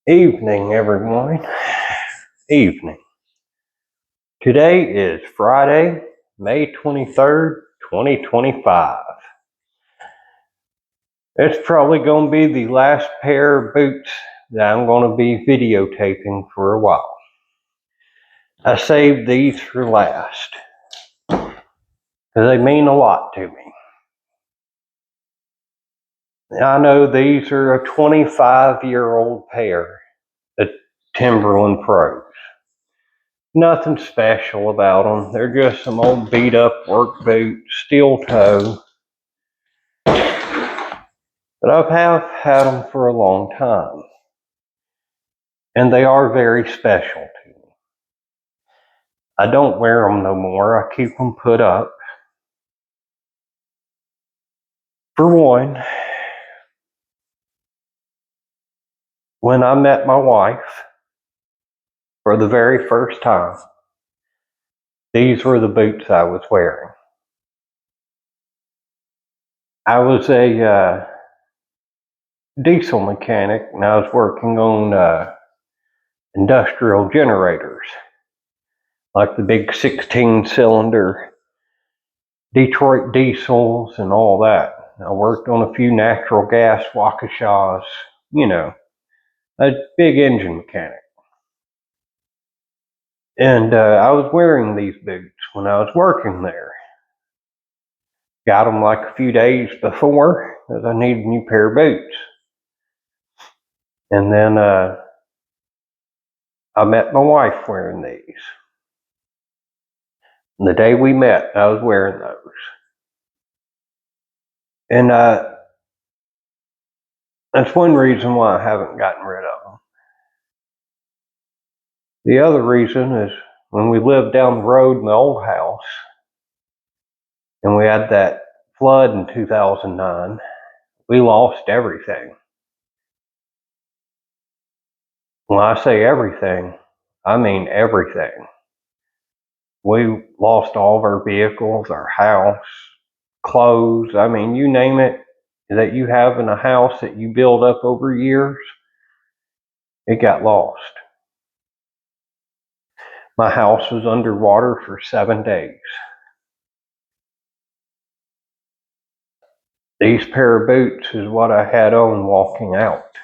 Evening, everyone. Evening. Today is Friday, May 23rd, 2025. It's probably going to be the last pair of boots that I'm going to be videotaping for a while. I saved these for last because they mean a lot to me. I know these are a 25-year-old pair of Timberland Pros. Nothing special about them. They're just some old beat up work boots, steel toe. But have had them for a long time. And they are very special to me. I don't wear them no more. I keep them put up. For one, when I met my wife for the very first time, these were the boots I was wearing. I was a diesel mechanic and I was working on industrial generators, like the big 16-cylinder Detroit diesels and all that. I worked on a few natural gas Waukeshas, a big engine mechanic. And I was wearing these boots when I was working there. Got them like a few days before because I needed a new pair of boots. And then I met my wife wearing these. And the day we met, I was wearing those. And that's one reason why I haven't gotten rid of them. The other reason is when we lived down the road in the old house, and we had that flood in 2009, we lost everything. When I say everything, I mean everything. We lost all of our vehicles, our house, clothes. I mean, you name it that you have in a house that you build up over years, it got lost. My house was underwater for 7 days. These pair of boots is what I had on walking out,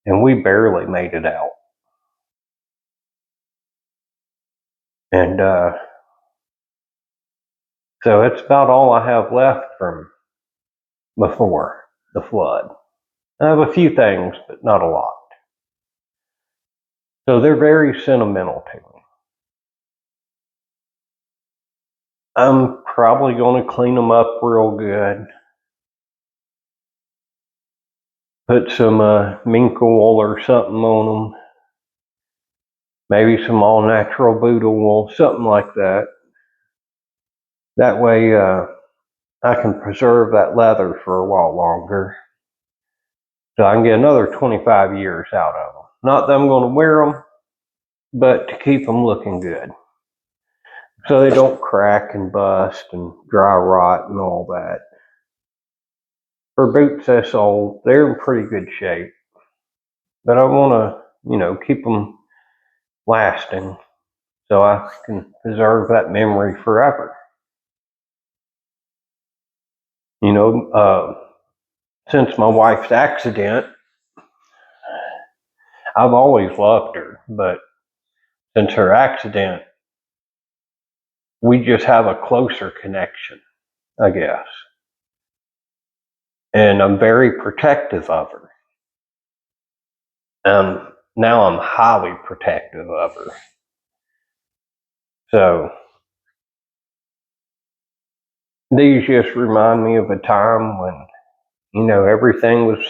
and we barely made it out. And so it's about all I have left from before the flood. I have a few things, but not a lot. So they're very sentimental to me. I'm probably going to clean them up real good. Put some mink wool or something on them. Maybe some all natural Buddha wool, something like that. That way I can preserve that leather for a while longer. So I can get another 25 years out of them. Not that I'm going to wear them, but to keep them looking good. So they don't crack and bust and dry rot and all that. For boots this old, they're in pretty good shape. But I want to, keep them lasting so I can preserve that memory forever. Since my wife's accident, I've always loved her, but since her accident, we just have a closer connection, I guess. And I'm very protective of her. Now I'm highly protective of her. So these just remind me of a time when, everything was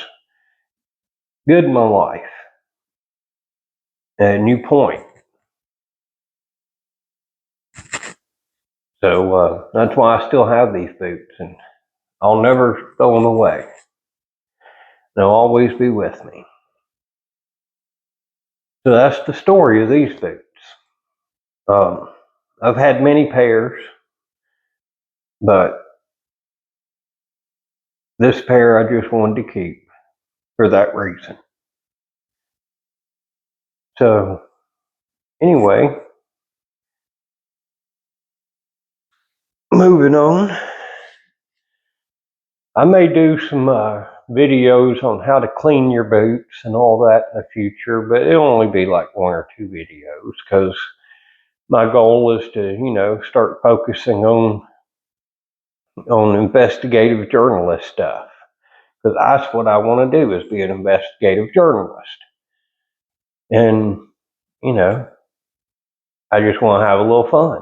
good in my life. A new point. So that's why I still have these boots, and I'll never throw them away. They'll always be with me. So that's the story of these boots. I've had many pairs, but this pair I just wanted to keep for that reason. So anyway, moving on. I may do some videos on how to clean your boots and all that in the future, but it'll only be like 1 or 2 videos because my goal is to, start focusing on investigative journalist stuff, because that's what I want to do, is be an investigative journalist. And I just want to have a little fun.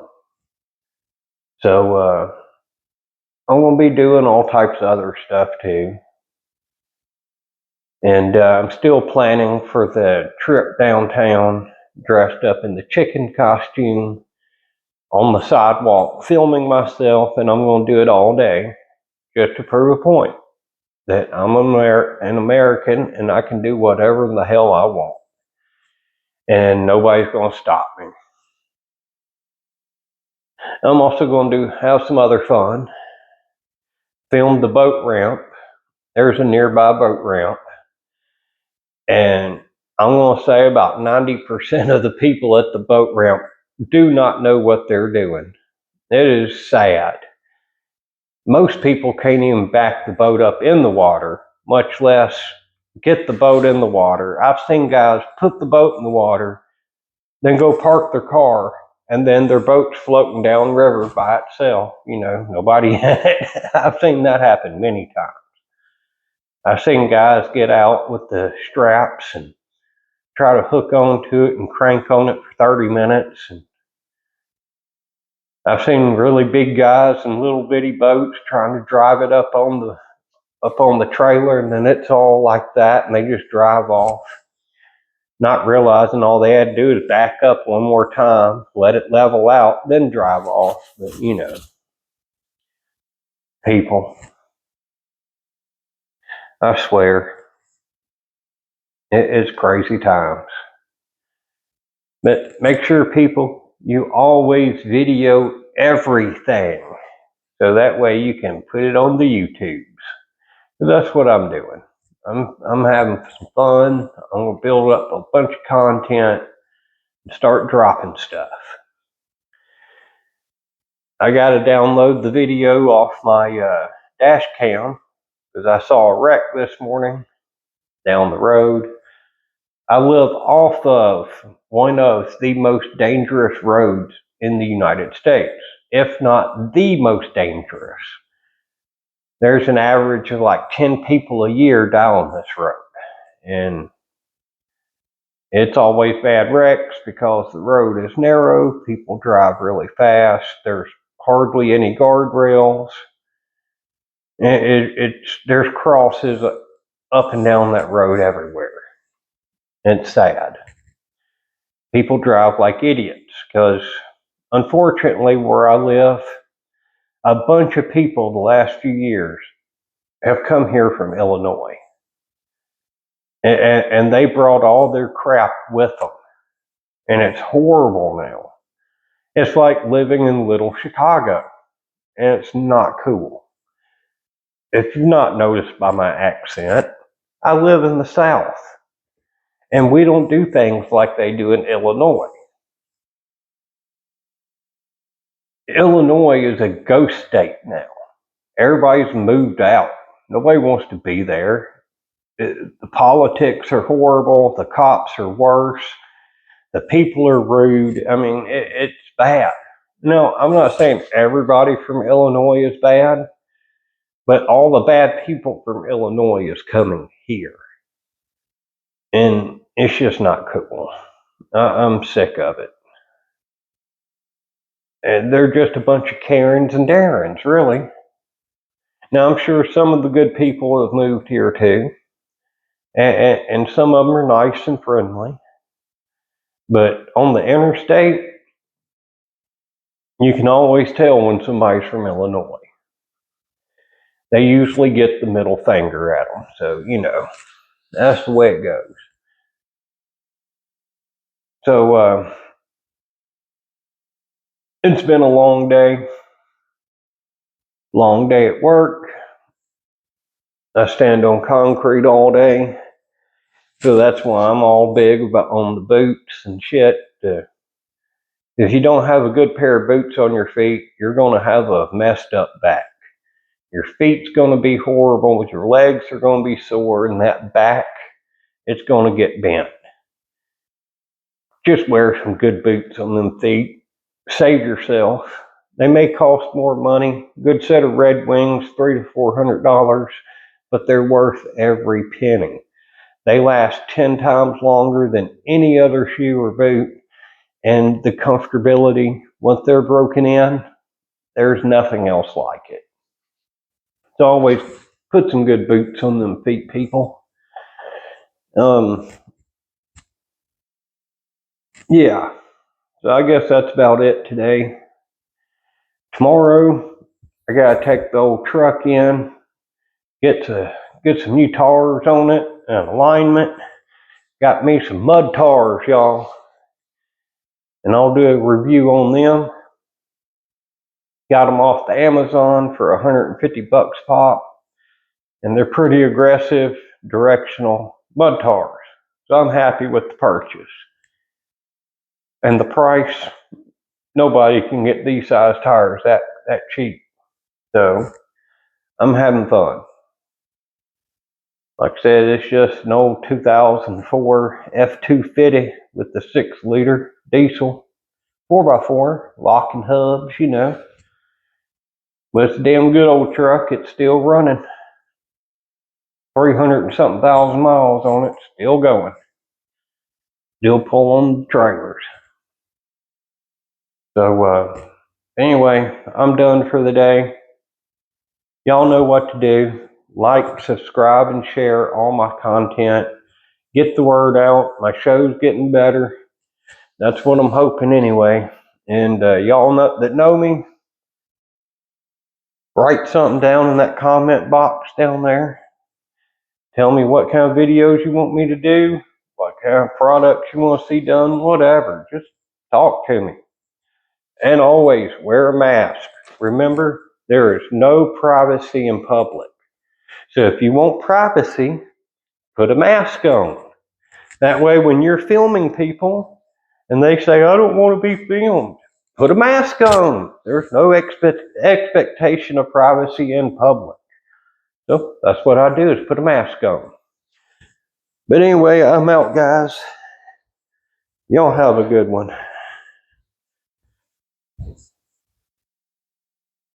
So I'm going to be doing all types of other stuff too. And I'm still planning for the trip downtown, dressed up in the chicken costume, on the sidewalk, filming myself, and I'm going to do it all day just to prove a point that I'm an American and I can do whatever the hell I want. And nobody's going to stop me. I'm also going to have some other fun. Film the boat ramp. There's a nearby boat ramp. And I'm going to say about 90% of the people at the boat ramp do not know what they're doing. It is sad. Most people can't even back the boat up in the water, much less get the boat in the water. I've seen guys put the boat in the water, then go park their car, and then their boat's floating down river by itself. Nobody had it. I've seen that happen many times. I've seen guys get out with the straps and try to hook onto it and crank on it for 30 minutes. And I've seen really big guys in little bitty boats trying to drive it up on the trailer, and then it's all like that, and they just drive off, not realizing all they had to do is back up one more time, let it level out, then drive off. But people, I swear, it's crazy times. But make sure, people, you always video everything, so that way you can put it on the YouTubes. That's what I'm doing. I'm having some fun. I'm gonna build up a bunch of content and start dropping stuff. I got to download the video off my dash cam because I saw a wreck this morning down the road. I live off of one of the most dangerous roads in the United States, if not the most dangerous. There's an average of like 10 people a year die on this road. And it's always bad wrecks because the road is narrow, people drive really fast, there's hardly any guardrails. There's crosses up and down that road everywhere. It's sad. People drive like idiots because, unfortunately, where I live, a bunch of people the last few years have come here from Illinois. And they brought all their crap with them. And it's horrible now. It's like living in little Chicago. And it's not cool. If you've not noticed by my accent, I live in the South. And we don't do things like they do in Illinois. Illinois is a ghost state now. Everybody's moved out. Nobody wants to be there. The politics are horrible. The cops are worse. The people are rude. I mean, it's bad. No, I'm not saying everybody from Illinois is bad, but all the bad people from Illinois is coming here. And it's just not cool. I'm sick of it. And they're just a bunch of Karens and Darrens, really. Now, I'm sure some of the good people have moved here too. And some of them are nice and friendly. But on the interstate, you can always tell when somebody's from Illinois. They usually get the middle finger at them. So, that's the way it goes. So, it's been a long day at work. I stand on concrete all day. So that's why I'm all big about on the boots and shit. If you don't have a good pair of boots on your feet, you're going to have a messed up back. Your feet's going to be horrible, your legs are going to be sore, and that back, it's going to get bent. Just wear some good boots on them feet. Save yourself. They may cost more money. Good set of Red Wings, $300 to $400, but they're worth every penny. They last 10 times longer than any other shoe or boot, and the comfortability, once they're broken in, there's nothing else like it. So always put some good boots on them feet, people. Yeah, so I guess that's about it today. Tomorrow, I gotta take the old truck in, get some new tires on it and alignment. Got me some mud tires, y'all, and I'll do a review on them. Got them off the Amazon for $150 pop, and they're pretty aggressive directional mud tires. So I'm happy with the purchase. And the price, nobody can get these size tires that cheap. So I'm having fun. Like I said, it's just an old 2004 F250 with the 6-liter diesel 4x4 locking hubs, you know. But it's a damn good old truck. It's still running. 300 and something thousand miles on it, still going. Still pulling trailers. So anyway, I'm done for the day. Y'all know what to do. Like, subscribe, and share all my content. Get the word out. My show's getting better. That's what I'm hoping anyway. And y'all that know me, write something down in that comment box down there. Tell me what kind of videos you want me to do, what kind of products you want to see done, whatever. Just talk to me. And always wear a mask. Remember, there is no privacy in public. So if you want privacy, put a mask on. That way when you're filming people and they say, I don't want to be filmed, put a mask on. There's no expectation of privacy in public. So that's what I do, is put a mask on. But anyway, I'm out, guys. Y'all have a good one.